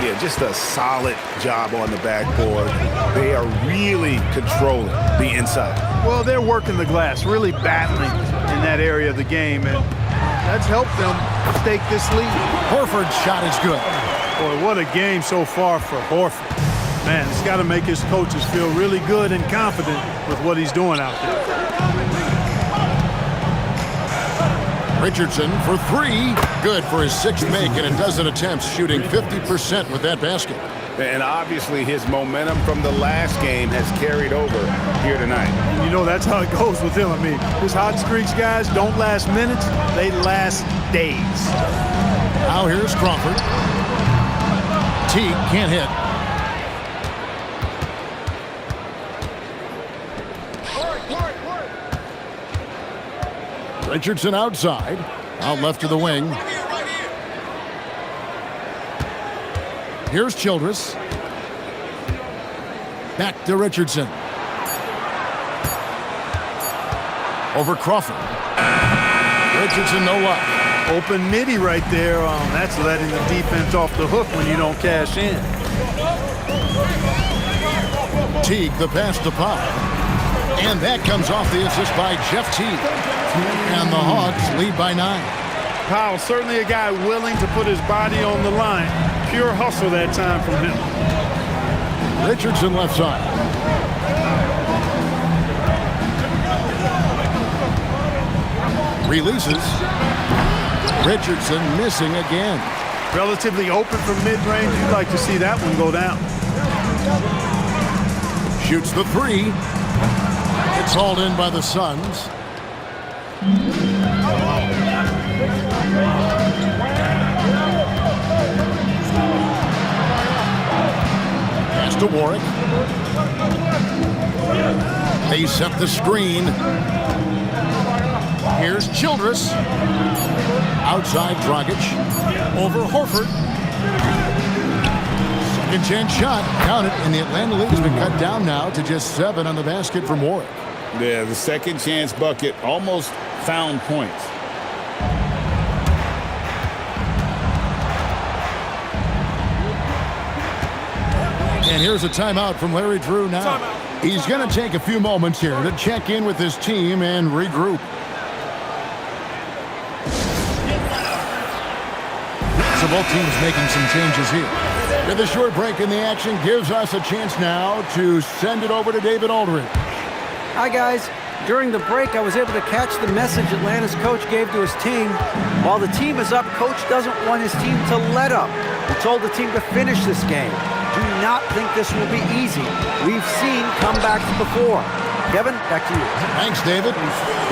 Yeah, just a solid job on the backboard. They are really controlling the inside. Well, they're working the glass, really battling in that area of the game, and that's helped them stake this lead. Horford's shot is good. Boy, what a game so far for Horford. Man, it's got to make his coaches feel really good and confident with what he's doing out there. Richardson for 3. Good for his 6th make in a dozen attempts, shooting 50% with that basket. And obviously his momentum from the last game has carried over here tonight. And you know, that's how it goes with him. I mean, his hot streaks, guys, don't last minutes. They last days. Now here's Crawford. Teague can't hit. Richardson outside. Out left to the wing. Here's Childress. Back to Richardson. Over Crawford. Richardson, no luck. Open midi right there. That's letting the defense off the hook when you don't cash in. Teague, the pass to Powell. And that comes off the assist by Jeff Teague. And the Hawks lead by 9. Powell, certainly a guy willing to put his body on the line. Pure hustle that time from him. Richardson left side. Releases. Richardson missing again. Relatively open from mid-range. You'd like to see that one go down. Shoots the 3. It's hauled in by the Suns. Pass to Warwick. They set the screen. Here's Childress. Outside Dragic. Over Horford. Second chance shot. Count it. And the Atlanta League's been cut down now to just 7 on the basket from Warwick. Yeah, the second chance bucket almost found points. And here's a timeout from Larry Drew now. He's going to take a few moments here to check in with his team and regroup. So both teams making some changes here. And the short break in the action gives us a chance now to send it over to David Aldridge. Hi, guys. During the break, I was able to catch the message Atlanta's coach gave to his team. While the team is up, coach doesn't want his team to let up. He told the team to finish this game. Do not think this will be easy. We've seen comebacks before. Kevin, back to you. Thanks, David.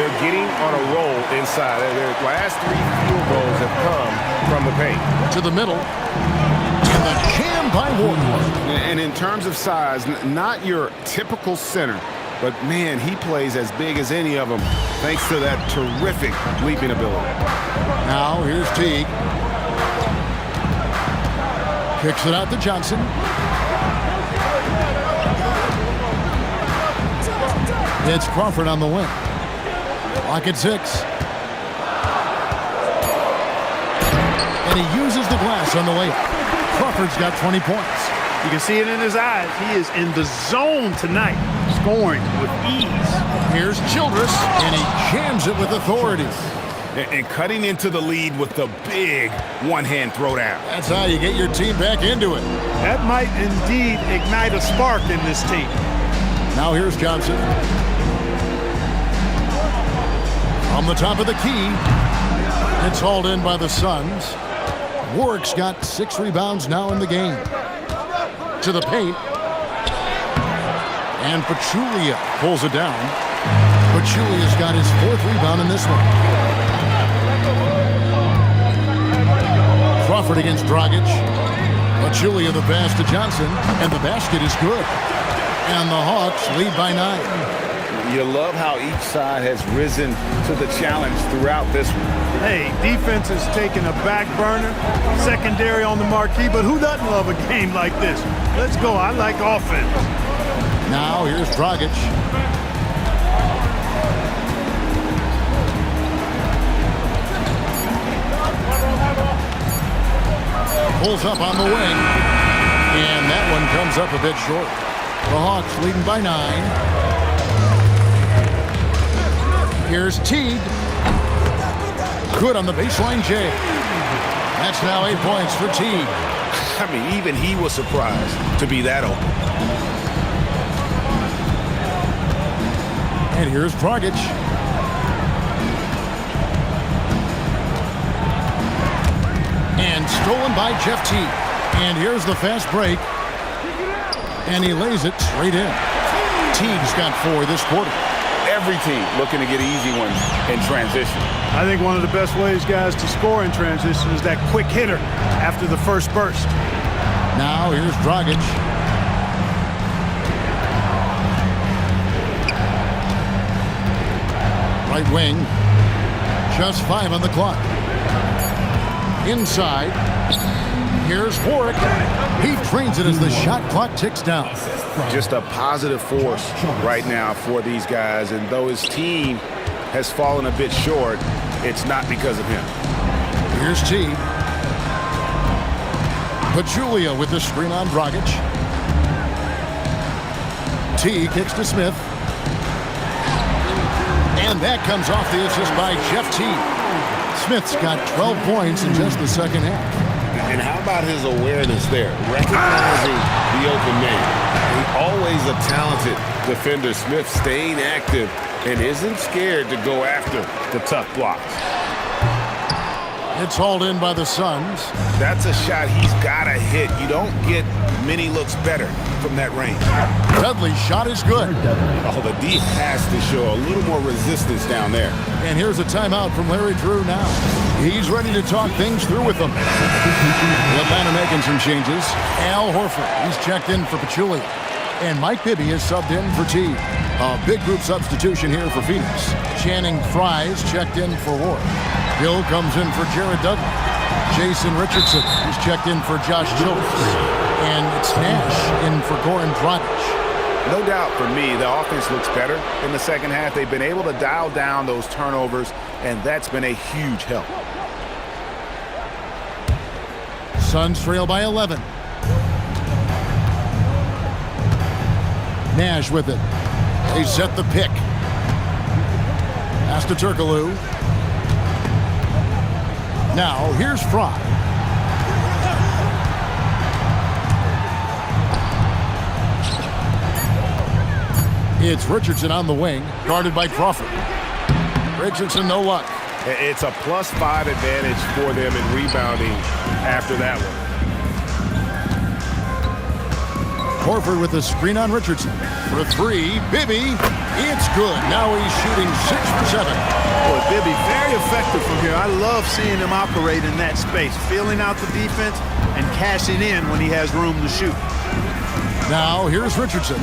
They're getting on a roll inside. Their last 3 field goals have come from the paint. To the middle. And the jam by Ward. And in terms of size, not your typical center. But, man, he plays as big as any of them thanks to that terrific leaping ability. Now, here's Teague. Kicks it out to Johnson. It's Crawford on the wing. Clock at 6. And he uses the glass on the layup. Crawford's got 20 points. You can see it in his eyes. He is in the zone tonight, scoring with ease. Here's Childress, and he jams it with authority. And cutting into the lead with the big one-hand throwdown. That's how you get your team back into it. That might indeed ignite a spark in this team. Now here's Johnson. On the top of the key. It's hauled in by the Suns. Warwick's got 6 rebounds now in the game. To the paint. And Pachulia pulls it down. Pachulia's got his 4th rebound in this one. Crawford against Dragic. Pachulia the pass to Johnson, and the basket is good. And the Hawks lead by 9. You love how each side has risen to the challenge throughout this one. Hey, defense has taken a back burner, secondary on the marquee, but who doesn't love a game like this? Let's go. I like offense. Now here's Dragic. Pulls up on the wing, and that one comes up a bit short. The Hawks leading by 9. Here's Teague. Good on the baseline J. That's now 8 points for Teague. I mean, even he was surprised to be that open. And here's Dragic. And stolen by Jeff Teague. And here's the fast break. And he lays it straight in. Teague's got 4 this quarter. Every team looking to get easy ones in transition. I think one of the best ways, guys, to score in transition is that quick hitter after the first burst. Now here's Dragic. Right wing. Just 5 on the clock. Inside. Here's Warwick. He trains it as the shot clock ticks down. Just a positive force right now for these guys. And though his team has fallen a bit short, it's not because of him. Here's T. Pachulia with the screen on Dragic. T kicks to Smith. And that comes off the assist by Jeff T. Smith's got 12 points in just the second half. And how about his awareness there? Recognizing the open man. Always a talented defender. Smith staying active and isn't scared to go after the tough blocks. It's hauled in by the Suns. That's a shot he's got to hit. You don't get many looks better from that range. Dudley's shot is good. Oh, the D has to show a little more resistance down there. And here's a timeout from Larry Drew now. He's ready to talk things through with them. Atlanta making some changes. Al Horford, he's checked in for Pachulia. And Mike Bibby is subbed in for T. A big group substitution here for Phoenix. Channing Fries checked in for Ward. Hill comes in for Jared Dudley. Jason Richardson is checked in for Josh Childress. And it's Nash in for Goran Dragic. No doubt for me, the offense looks better in the second half. They've been able to dial down those turnovers, and that's been a huge help. Suns trail by 11. Nash with it. They set the pick. Pass to Turkoglu. Now, here's Fry. It's Richardson on the wing, guarded by Crawford. Richardson, no luck. It's a +5 advantage for them in rebounding after that one. Horford with the screen on Richardson. For 3, Bibby. It's good. Now he's shooting 6 for 7. Boy, Bibby, very effective from here. I love seeing him operate in that space, feeling out the defense and cashing in when he has room to shoot. Now here's Richardson.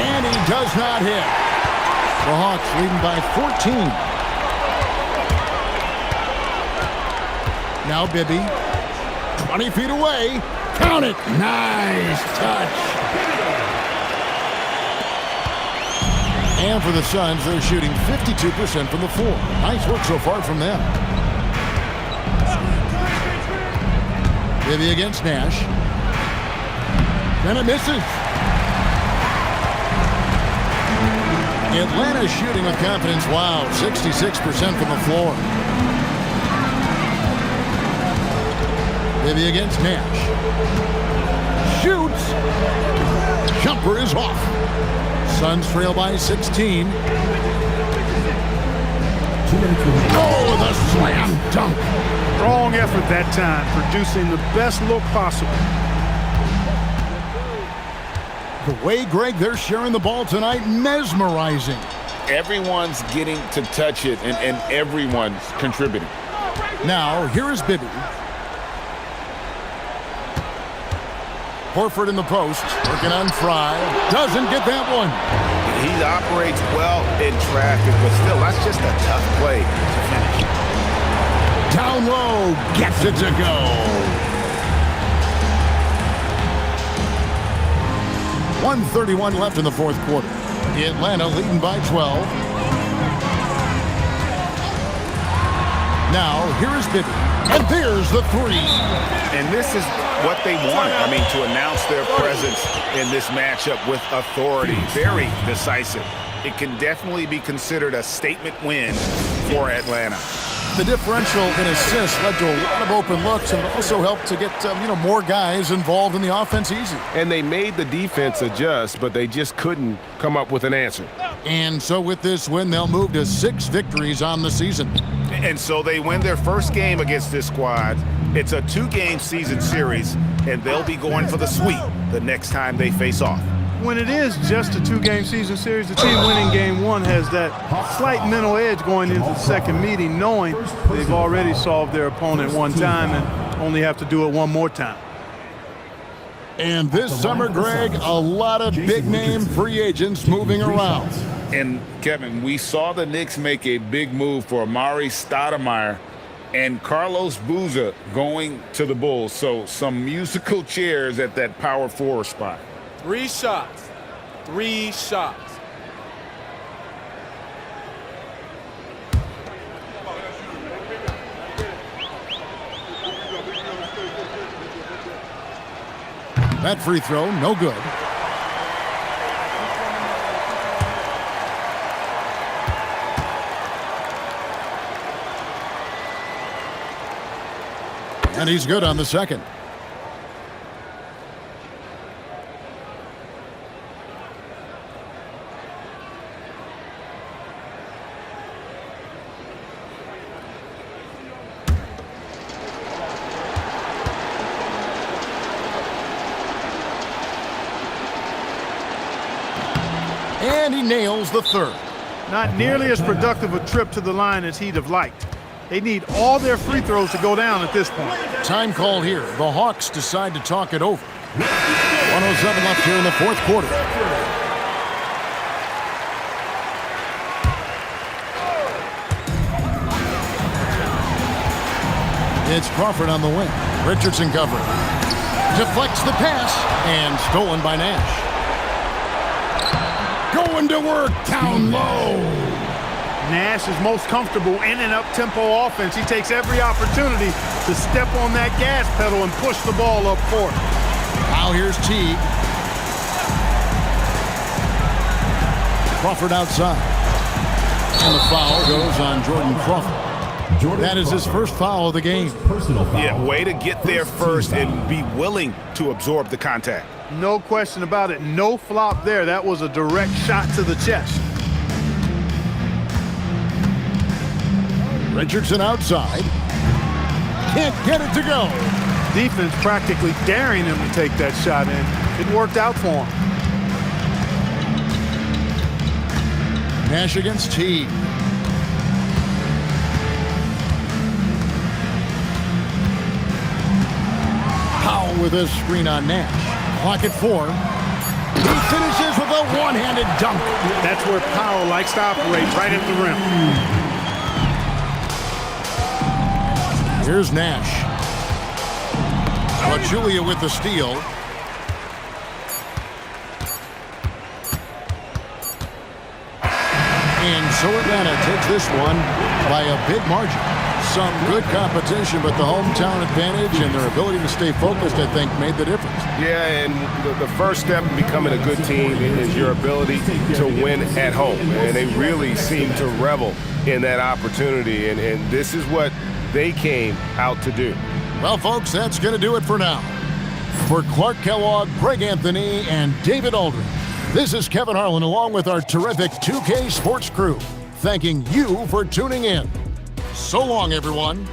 And he does not hit. The Hawks leading by 14. Now Bibby, 20 feet away. Count it. Nice touch. And for the Suns, they're shooting 52% from the floor. Nice work so far from them. Bibby against Nash. And it misses. Atlanta shooting with confidence. Wow, 66% from the floor. Bibby against Nash. Shoots. Jumper is off. Suns trail by 16. Oh, the slam dunk. Strong effort that time, producing the best look possible. The way, Greg, they're sharing the ball tonight, mesmerizing. Everyone's getting to touch it, and everyone's contributing. Now, here is Bibby. Horford in the post, working on Fry. Doesn't get that one. He operates well in traffic, but still, that's just a tough play to finish. Down low, gets it to go. .131 left in the fourth quarter. Atlanta leading by 12. Now, here is Bibby. And there's the three. And this is what they wanted. I mean, to announce their presence in this matchup with authority. Very decisive. It can definitely be considered a statement win for Atlanta. The differential in assists led to a lot of open looks, and it also helped to get more guys involved in the offense easy. And they made the defense adjust, but they just couldn't come up with an answer. And so with this win, they'll move to 6 victories on the season. And so they win their first game against this squad. It's a 2-game season series, and they'll be going for the sweep the next time they face off. When it is just a 2-game season series, the team winning game 1 has that slight mental edge going into the second meeting, knowing they've already solved their opponent one time and only have to do it one more time. And this summer, Greg, a lot of big-name free agents moving around. And, Kevin, we saw the Knicks make a big move for Amari Stoudemire and Carlos Boozer going to the Bulls. So some musical chairs at that power forward spot. 3 shots. 3 shots. That free throw, no good. And he's good on the second. And he nails the third. Not nearly as productive a trip to the line as he'd have liked. They need all their free throws to go down at this point. Time call here. The Hawks decide to talk it over. 107 left here in the fourth quarter. It's Crawford on the wing. Richardson covering. Deflects the pass and stolen by Nash. Going to work down low. Nash is most comfortable in an up-tempo offense. He takes every opportunity to step on that gas pedal and push the ball up court. Now here's Teague. Crawford outside. And the foul goes on Jordan Crawford. That is his first foul of the game. Yeah, way to get there first and be willing to absorb the contact. No question about it. No flop there. That was a direct shot to the chest. Richardson outside. Can't get it to go. Defense practically daring him to take that shot in. It worked out for him. Nash against Teague. Powell with a screen on Nash. Clock at 4. He finishes with a one-handed dunk. That's where Powell likes to operate, right at the rim. Here's Nash. Pachulia with the steal. So Atlanta takes this one by a big margin. Some good competition, but the hometown advantage and their ability to stay focused, I think, made the difference. Yeah, and the first step in becoming a good team is your ability to win at home. And they really seem to revel in that opportunity, and this is what they came out to do. Well, folks, that's going to do it for now. For Clark Kellogg, Greg Anthony, and David Aldridge, this is Kevin Harlan along with our terrific 2K Sports crew, thanking you for tuning in. So long, everyone.